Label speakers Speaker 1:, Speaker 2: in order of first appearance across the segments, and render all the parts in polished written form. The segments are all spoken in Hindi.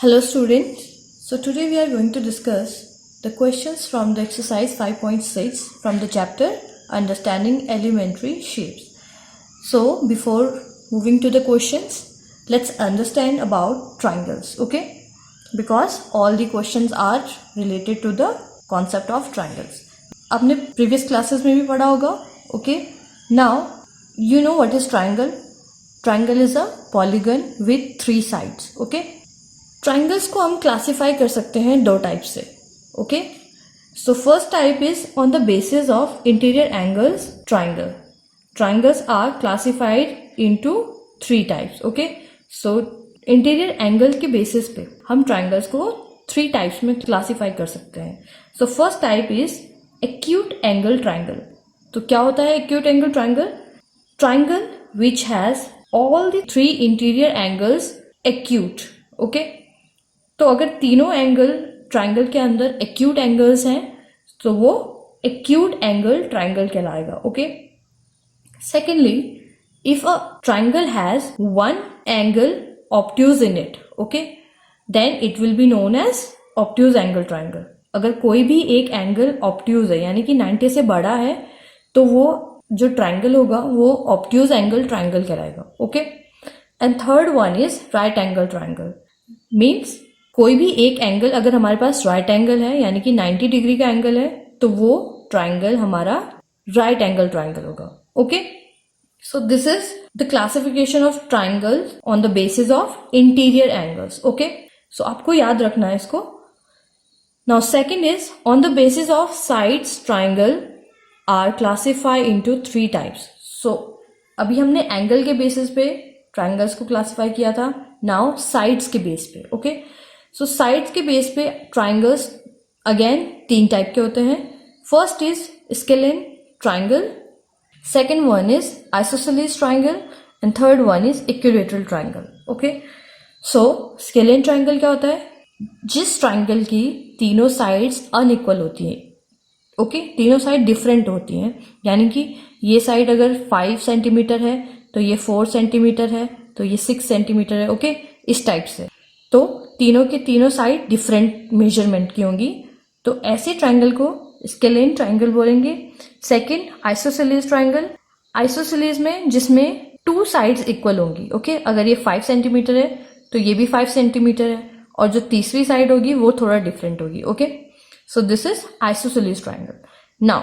Speaker 1: Hello students, so today we are going to discuss the questions from the exercise 5.6 from the chapter Understanding Elementary Shapes. So before moving to the questions, let's understand about triangles, okay? Because all the questions are related to the concept of triangles. आपने previous classes में भी पढ़ा होगा, okay? Now you know what is triangle? Triangle is a polygon with 3 sides, okay? Triangles को हम क्लासिफाई कर सकते हैं दो टाइप से, okay. So first type is on the basis of interior angles triangle. Triangles are classified into 3 types, okay. So interior angle के बेसिस पे हम ट्राइंगल्स को 3 टाइप्स में क्लासिफाई कर सकते हैं. सो first type is acute angle triangle. तो क्या होता है acute angle triangle? Triangle which has all the 3 interior angles acute, okay. तो अगर तीनों एंगल ट्राइंगल के अंदर एक्यूट एंगल्स हैं तो वो एक्यूट एंगल ट्राइंगल कहलाएगा, okay. Secondly, if a triangle has one angle obtuse in it, okay, then it will be known as obtuse angle triangle. अगर कोई भी एक एंगल ऑब्ट्यूज है यानी कि 90 से बड़ा है तो वो जो ट्राइंगल होगा वो ऑब्ट्यूज एंगल ट्राइंगल कहलाएगा, okay. And third one is right angle triangle. Means कोई भी एक एंगल अगर हमारे पास राइट एंगल है यानी कि 90 डिग्री का एंगल है तो वो ट्राइंगल हमारा राइट एंगल ट्राइंगल होगा, okay. So this is the classification of triangle on the basis of interior angles, okay. So आपको याद रखना है इसको. Now second is on the basis of sides triangle are classify into 3 types. So अभी हमने एंगल के बेसिस पे ट्राइंगल्स को क्लासिफाई किया था. नाउ साइड्स के बेस पे, ओके. सो साइड्स के बेस पे ट्राइंगल्स अगेन 3 टाइप के होते हैं. First is scalene triangle, second one is isosceles triangle and third one is equilateral triangle, okay. So scalene triangle क्या होता है? जिस ट्राइंगल की तीनों साइड्स अनइक्वल होती है, ओके, तीनों साइड डिफरेंट होती हैं. यानी कि ये साइड अगर 5 सेंटीमीटर है तो ये 4 सेंटीमीटर है तो ये 6 सेंटीमीटर है, ओके, इस टाइप से. तो तीनों के तीनों साइड डिफरेंट मेजरमेंट की होंगी तो ऐसे ट्राइंगल को स्केलेन ट्राइंगल बोलेंगे. Second, isosceles triangle. आइसोसेलेस में जिसमें 2 साइड्स इक्वल होंगी, ओके. अगर ये 5 सेंटीमीटर है तो ये भी 5 सेंटीमीटर है और जो तीसरी साइड होगी वो थोड़ा डिफरेंट होगी, okay. So this is isosceles triangle. Now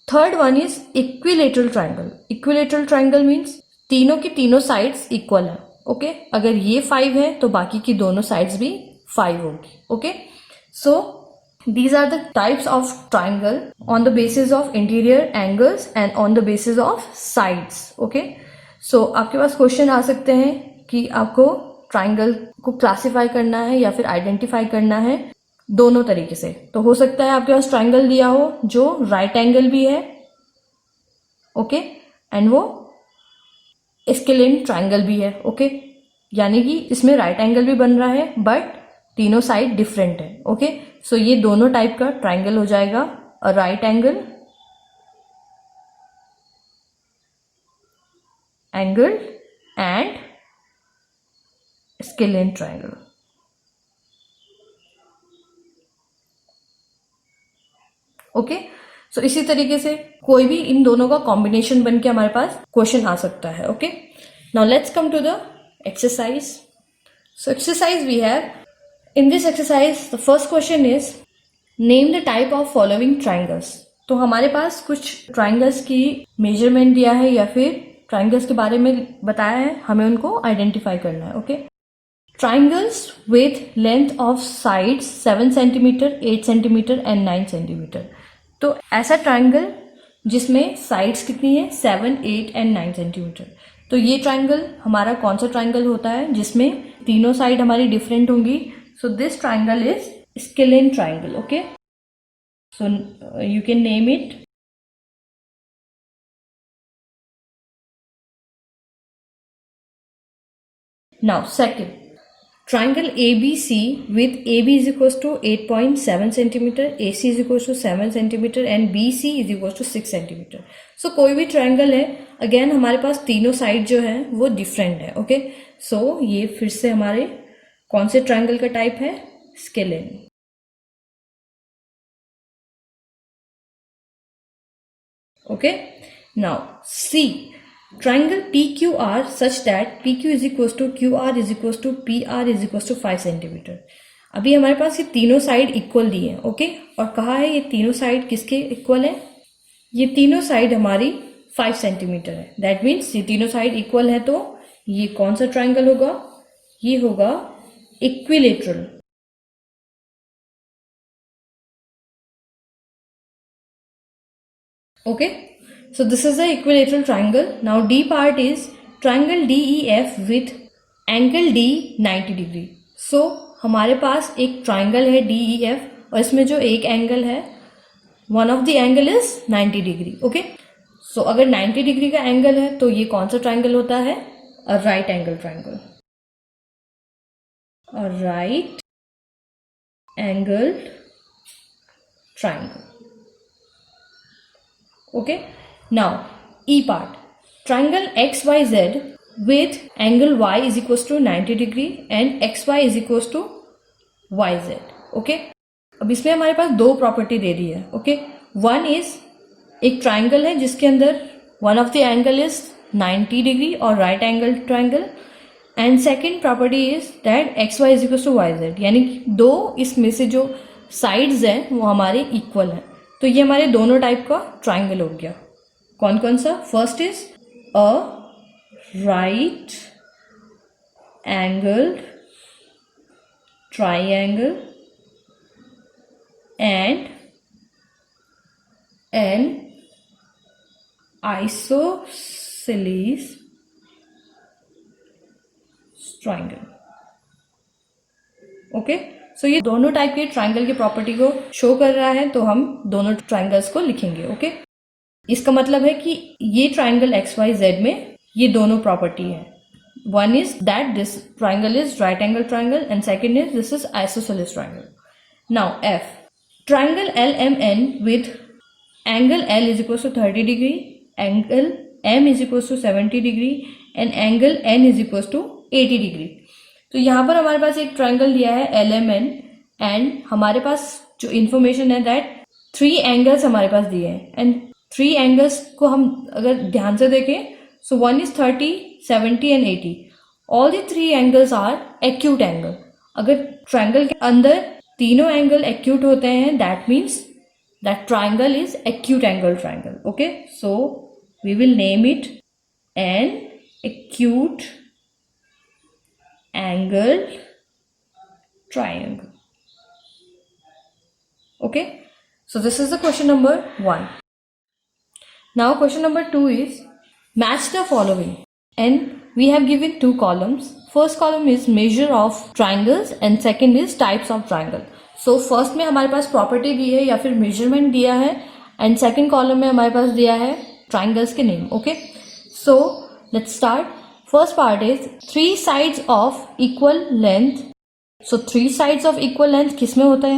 Speaker 1: third one is equilateral triangle. Equilateral triangle means तीनों की तीनों साइड्स इक्वल है, ओके. अगर ये 5 है तो बाकी की दोनों साइड्स भी 5 होगी, okay. So these are the types of triangle on the basis of interior angles and on the basis of sides, okay. so आपके पास क्वेश्चन आ सकते हैं कि आपको ट्राइंगल को क्लासिफाई करना है या फिर आइडेंटिफाई करना है दोनों तरीके से. तो हो सकता है आपके पास ट्राइंगल दिया हो जो राइट एंगल भी है, ओके, एंड वो स्केलेन ट्राइंगल भी है, ओके. यानी कि इसमें राइट एंगल भी बन रहा है बट तीनों साइड डिफरेंट है, ओके. सो ये दोनों टाइप का ट्राइंगल हो जाएगा, a right angle and scalene triangle, okay. So इसी तरीके से कोई भी इन दोनों का कॉम्बिनेशन बन के हमारे पास क्वेश्चन आ सकता है, okay. Now let's come to the exercise. So exercise we have. In this exercise, the first question is name the type of following triangles. तो हमारे पास कुछ ट्राइंगल्स की मेजरमेंट दिया है या फिर ट्राइंगल्स के बारे में बताया है, हमें उनको आइडेंटिफाई करना है, okay. Triangles with length of sides 7 centimetre, 8 centimetre and 9 centimetre. तो ऐसा ट्राइंगल जिसमें साइड्स कितनी है? 7, 8 एंड 9 सेंटीमीटर. तो ये ट्राइंगल हमारा कौन सा ट्राइंगल होता है जिसमें तीनों साइड हमारी डिफरेंट होंगी? So this triangle is scalene triangle, okay. So you can name it. Now second, triangle ABC with AB is equals to 8.7 centimetre, AC is equals to 7 centimetre and BC is equals to 6 centimetre. So कोई भी ट्राइंगल है, अगेन हमारे पास तीनों साइड जो है वो डिफरेंट है, ओके. सो ये फिर से हमारे कौन से ट्रायंगल का टाइप है? Scalene. Okay, now C, triangle PQR such that PQ is equals to QR is equals to PR is equals to 5 cm. अभी हमारे पास ये तीनों साइड इक्वल दी है. ओके, और कहा है ये तीनों साइड किसके इक्वल है? ये तीनों साइड हमारी 5 सेंटीमीटर है. दैट मीन्स ये तीनों साइड इक्वल है, तो ये कौन सा ट्रायंगल होगा? ये होगा equilateral. Okay, so this is the equilateral triangle. Now D part is triangle DEF with angle D 90 degree. So हमारे पास एक ट्राइंगल है DEF और इसमें जो एक एंगल है, one of the angle is 90 degree. Okay, so अगर 90 डिग्री का एंगल है तो ये कौन सा ट्राइंगल होता है? अ right angle triangle. A right angle triangle. Okay, now E part, triangle XYZ with angle Y is equals to 90 degree and XY is equals to YZ. Okay, अब इसमें हमारे पास दो प्रॉपर्टी दे दी है. ओके, वन इज एक ट्राइंगल है जिसके अंदर one of the angle is 90 degree और right angle triangle, and second property is that XY is equal to YZ, यानी कि दो इसमें से जो साइड्स हैं वो हमारे इक्वल हैं. तो ये हमारे दोनों टाइप का ट्राइंगल हो गया. कौन कौन सा? First is a right angle triangle and an isosceles triangle. Okay, so ये दोनों टाइप के ट्राइंगल की प्रॉपर्टी को शो कर रहा है, तो हम दोनों ट्राइंगल्स को लिखेंगे. ओके, इसका मतलब है कि ये ट्राइंगल XYZ में ये दोनों प्रॉपर्टी है. One is that this triangle is right angle triangle and second is this is isosceles triangle. Now F, triangle LMN with angle L is equal to 30 degree, angle M is equal to 70 degree and angle N is equal to 80 degree. तो यहाँ पर हमारे पास एक ट्राइंगल दिया है LMN एंड हमारे पास जो इन्फॉर्मेशन है दैट 3 एंगल्स हमारे पास दिए हैं, एंड 3 एंगल्स को हम अगर ध्यान से देखें, so one is 30, 70 and 80. All the 3 angles are acute angle. अगर ट्राइंगल के अंदर तीनों एंगल एक्यूट होते हैं, that means that triangle is acute angle triangle. Okay, so we will name it an acute angled triangle. Okay, so this is the question number 1. Now question number 2 is match the following, and we have given 2 columns. First column is measure of triangles and second is types of triangle. So first में हमारे पास property दी है या फिर measurement दिया है, and second column में हमारे पास दिया है triangles के name. Okay, so let's start. First part is 3 sides of equal length. So 3 sides of equal length किस में होता है?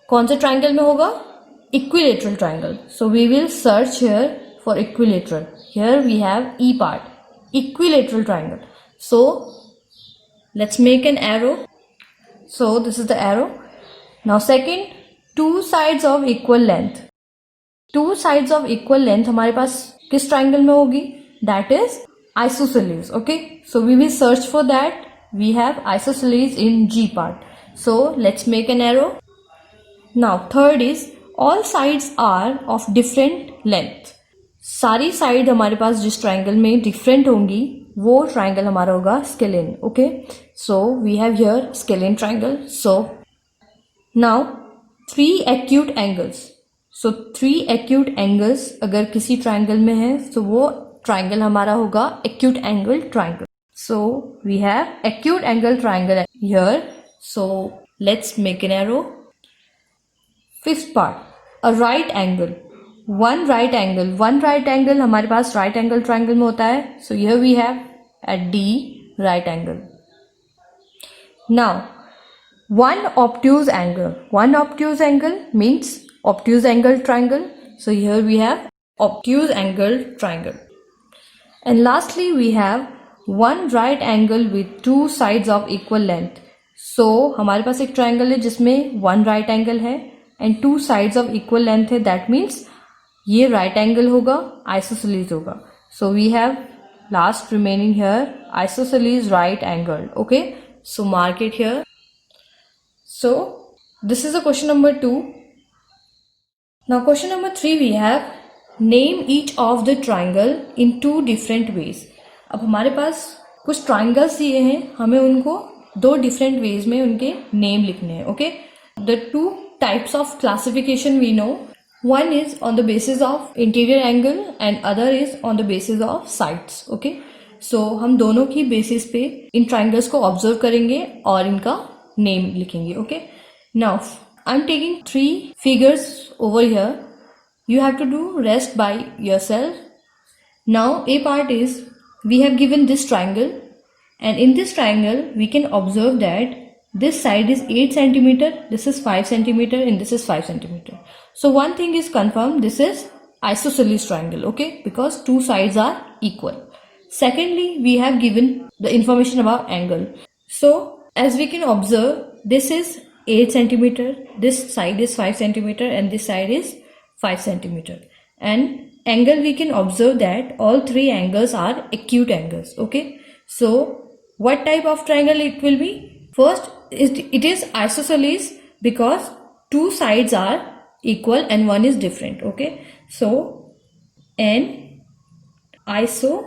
Speaker 1: कौन से triangle में होगा? Equilateral triangle. So we will search here for equilateral. Here we have E part, equilateral triangle. So let's make an arrow. So this is the arrow. Now second, 2 sides of equal length. 2 sides of equal length हमारे पास किस triangle में होगी? That is isosceles. Okay, so we will search for that. We have isosceles in G part. So let's make an arrow. Now third is all sides are of different length. सारी साइड हमारे पास जिस ट्राइंगल में डिफरेंट होंगी वो ट्राइंगल हमारा होगा scalene. Okay, so we have here scalene triangle. So now 3 acute angles. So 3 acute angles अगर किसी ट्राइंगल में है तो वो ट्राइंगल हमारा होगा acute angle triangle. So we have acute angle triangle here. So let's make an arrow. Fifth part, a right angle. One right angle हमारे पास राइट एंगल ट्राइंगल में होता है. So here we have at D right angle. Now one obtuse angle means obtuse angle triangle. So here we have obtuse angle triangle. And lastly we have one right angle with 2 sides of equal length. So हमारे पास एक ट्राइंगल है जिसमें वन राइट एंगल है and two sides of equal length है, दैट मीन्स ये राइट एंगल होगा, आइसोसेलेस होगा. So we have last remaining here isosceles right angle. Okay, so mark it here. So this is the question number 2. Now question number 3 we have name each of the triangle in two different ways. अब हमारे पास कुछ ट्राइंगल्स दिए हैं, हमें उनको दो डिफरेंट वेज में उनके नेम लिखने हैं. Okay, the two types of classification we know, one is on the basis of interior angle and other is on the basis of sides. Okay, so हम दोनों की बेसिस पे इन ट्राइंगल्स को ऑब्जर्व करेंगे और इनका नेम लिखेंगे. Okay, now I'm taking 3 figures over here. You have to do rest by yourself. Now a part is we have given this triangle and in this triangle we can observe that this side is 8 centimeter, this is 5 centimeter and this is 5 centimeter. So one thing is confirmed, this is isosceles triangle. Okay, because two sides are equal. Secondly, we have given the information about angle. So as we can observe, this is 8 centimeter, this side is 5 centimeter and this side is 5 centimeter. And angle, we can observe that all three angles are acute angles. Okay, so what type of triangle it will be? First, it is isosceles because two sides are equal and one is different. Okay, so an isosceles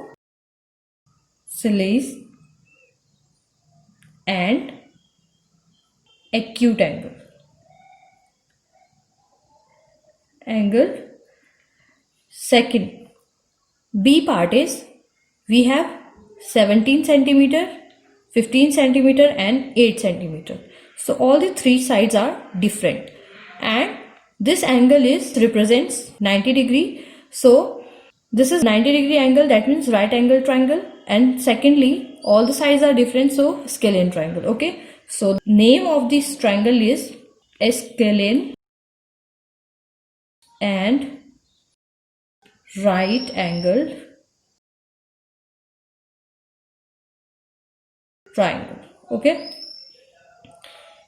Speaker 1: and acute angle. Second, B part is we have 17 centimeter, 15 centimeter and 8 centimeter. So all the three sides are different and this angle is represents 90 degree. So this is 90 degree angle, that means right angle triangle. And secondly, all the sides are different, so scalene triangle. Okay, so name of this triangle is scalene and right angle triangle. Okay,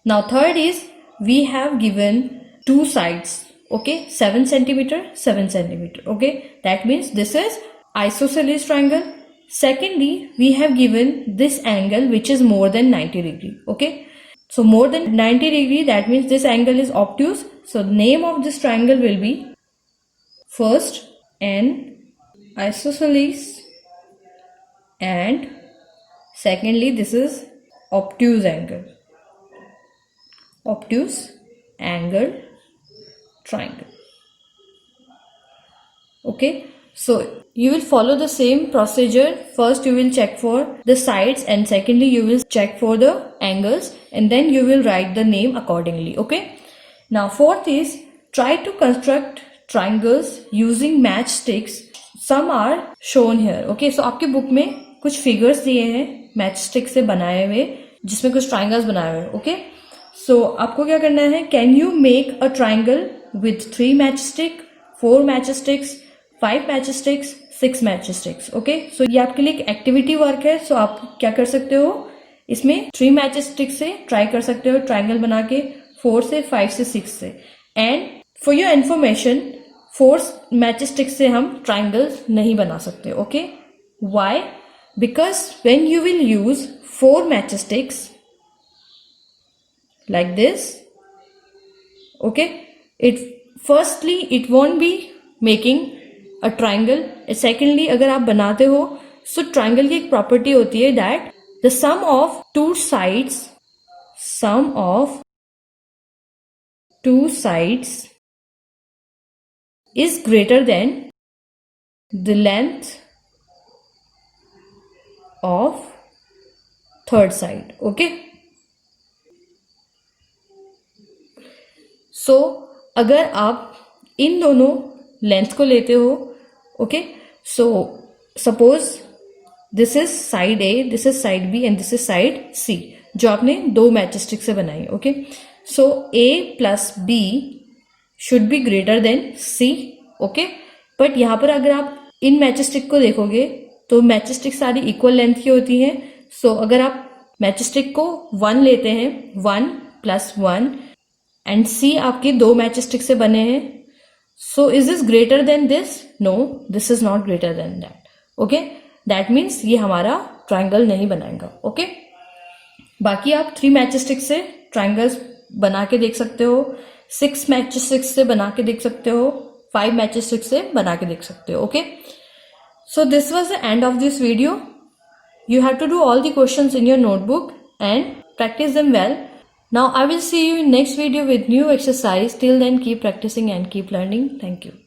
Speaker 1: now third is we have given two sides. Okay, 7 centimeter, 7 centimeter. Okay, that means this is isosceles triangle. Secondly, we have given this angle which is more than 90 degree. Okay, so more than 90 degree, that means this angle is obtuse. So the name of this triangle will be first an isosceles and secondly this is obtuse angle triangle. Okay, so you will follow the same procedure. First you will check for the sides and secondly you will check for the angles and then you will write the name accordingly. Okay, now fourth is try to construct triangles using matchsticks. Some are shown here. Okay, so आपके बुक में कुछ फिगर्स दिए हैं मैचस्टिक से बनाए हुए जिसमें कुछ ट्राइंगल्स बनाए हुए. ओके, सो आपको क्या करना है, can you make a triangle with 3 matchstick, 4 matchsticks, 5 matchsticks, 6 matchsticks. Okay, so ये आपके लिए एक एक्टिविटी वर्क है. सो आप क्या कर सकते हो, इसमें 3 मैचस्टिक से ट्राई कर सकते हो ट्राइंगल बना के, 4 से, 5 से, 6 से. And for your information 4 matchstick से हम ट्राइंगल्स नहीं बना सकते. Okay, why? Because when you will use 4 matchsticks like this, okay, it won't be making a triangle. Secondly, अगर आप बनाते हो, so triangle की एक प्रॉपर्टी होती है that the sum of two sides is greater than the length of third side. Okay, so अगर आप इन दोनों लेंथ को लेते हो, okay, so suppose this is side a, this is side b and this is side c, जो आपने 2 मैचस्टिक से बनाई. Okay, so a plus b should be greater than c. Okay, but यहाँ पर अगर आप इन मैचस्टिक को देखोगे तो मैचस्टिक सारी इक्वल लेंथ की होती हैं. सो अगर आप मैच स्टिक को 1 लेते हैं, 1 + 1 एंड सी आपके 2 मैच स्टिक से बने हैं. So is this greater than this? No, this is not greater than that. Okay, that means ये हमारा ट्राइंगल नहीं बनाएगा. ओके, बाकी आप 3 मैच स्टिक से ट्राइंगल्स बना के देख सकते हो, 6 मैच स्टिक से बना के देख सकते हो, 5 मैच स्टिक से बना के देख सकते हो. Okay, so this was the end of this video. You have to do all the questions in your notebook and practice them well. Now I will see you in next video with new exercise. Till then, keep practicing and keep learning. Thank you.